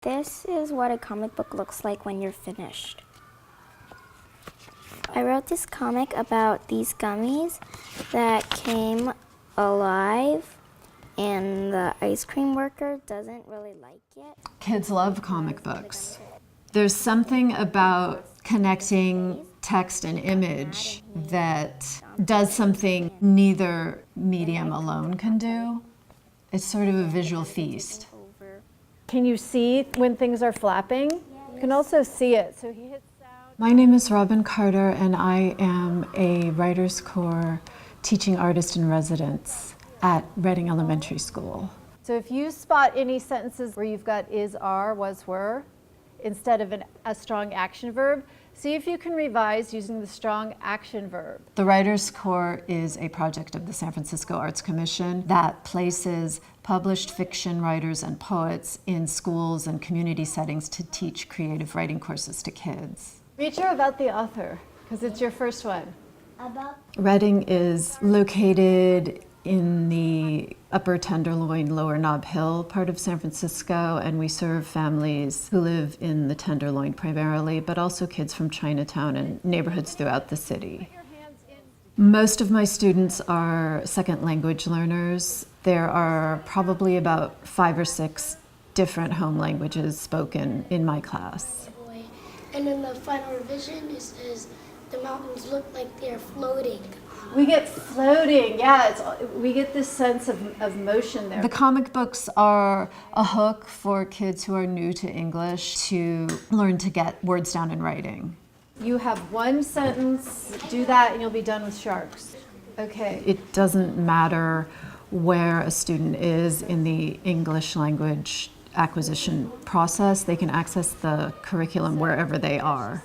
This is what a comic book looks like when you're finished. I wrote this comic about these gummies that came alive, and the ice cream worker doesn't really like it. Kids love comic books. There's something about connecting text and image that does something neither medium alone can do. It's sort of a visual feast. Can you see when things are flapping? You can also see it. So he hits sound. My name is Robyn Carter, and I am a Writers' Corps teaching artist in residence at Reading Elementary School. So if you spot any sentences where you've got is, are, was, were, instead of a strong action verb, see if you can revise using the strong action verb. The Writers' Corps is a project of the San Francisco Arts Commission that places published fiction writers and poets in schools and community settings to teach creative writing courses to kids. Read your about the author, because it's your first one. Reading is located in the Upper Tenderloin, Lower Nob Hill part of San Francisco, and we serve families who live in the Tenderloin primarily, but also kids from Chinatown and neighborhoods throughout the city. Most of my students are second language learners. There are probably about 5 or 6 different home languages spoken in my class. And in the final revision, it says the mountains look like they're floating. We get floating, yeah, we get this sense of motion there. The comic books are a hook for kids who are new to English to learn to get words down in writing. You have one sentence, do that and you'll be done with sharks. Okay. It doesn't matter where a student is in the English language acquisition process. They can access the curriculum wherever they are.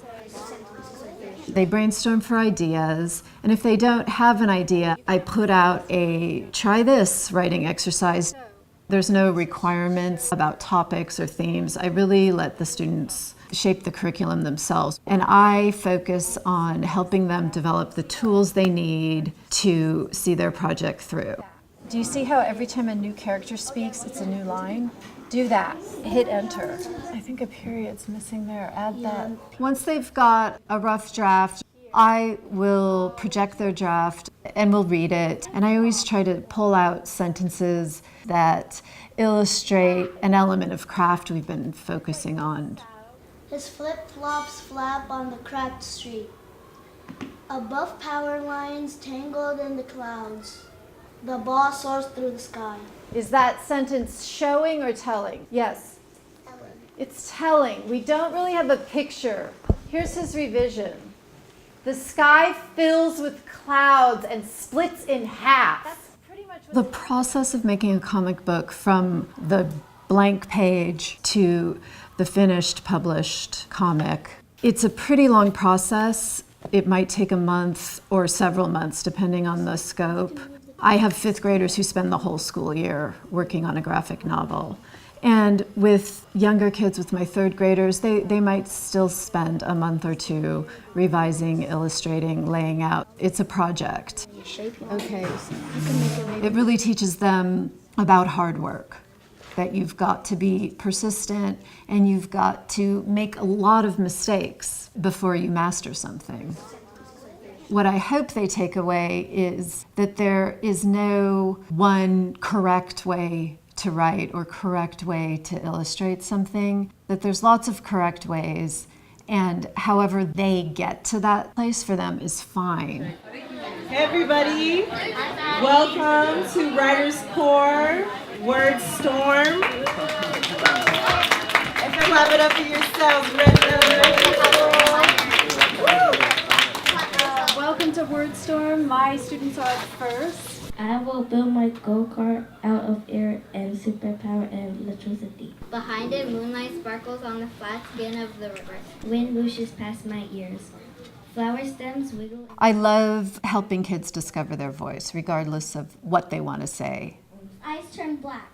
They brainstorm for ideas, and if they don't have an idea, I put out a try this writing exercise. There's no requirements about topics or themes. I really let the students shape the curriculum themselves, and I focus on helping them develop the tools they need to see their project through. Do you see how every time a new character speaks, it's a new line? Do that. Hit enter. I think a period's missing there. Add that. Once they've got a rough draft, I will project their draft and we'll read it. And I always try to pull out sentences that illustrate an element of craft we've been focusing on. His flip-flops flap on the cracked street. Above power lines tangled in the clouds, the ball soars through the sky. Is that sentence showing or telling? Yes. Telling. It's telling. We don't really have a picture. Here's his revision. The sky fills with clouds and splits in half. That's pretty much what the process of making a comic book from the blank page to the finished published comic, it's a pretty long process. It might take a month or several months depending on the scope. I have 5th graders who spend the whole school year working on a graphic novel. And with younger kids, with my 3rd graders, they might still spend a month or 2 revising, illustrating, laying out. It's a project. Okay. It really teaches them about hard work, that you've got to be persistent and you've got to make a lot of mistakes before you master something. What I hope they take away is that there is no one correct way to write or correct way to illustrate something, that there's lots of correct ways, and however they get to that place for them is fine. Hey everybody, welcome to Writers' Corps Word Storm. And clap it up for yourselves. Ready? Welcome to WordStorm. My students are up first. I will build my go-kart out of air and superpower and electricity. Behind it, moonlight sparkles on the flat skin of the river. Wind whooshes past my ears. Flower stems wiggle. I love helping kids discover their voice, regardless of what they want to say. Eyes turn black.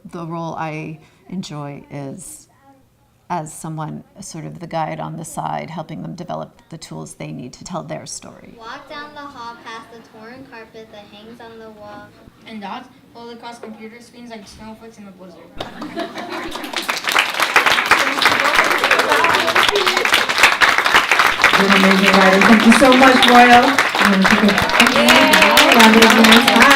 The role I enjoy is as someone, sort of the guide on the side, helping them develop the tools they need to tell their story. Walk down the hall past the torn carpet that hangs on the wall. And dots float across computer screens like snowflakes in a blizzard. an amazing writer. Thank you so much, Royal. Round of applause.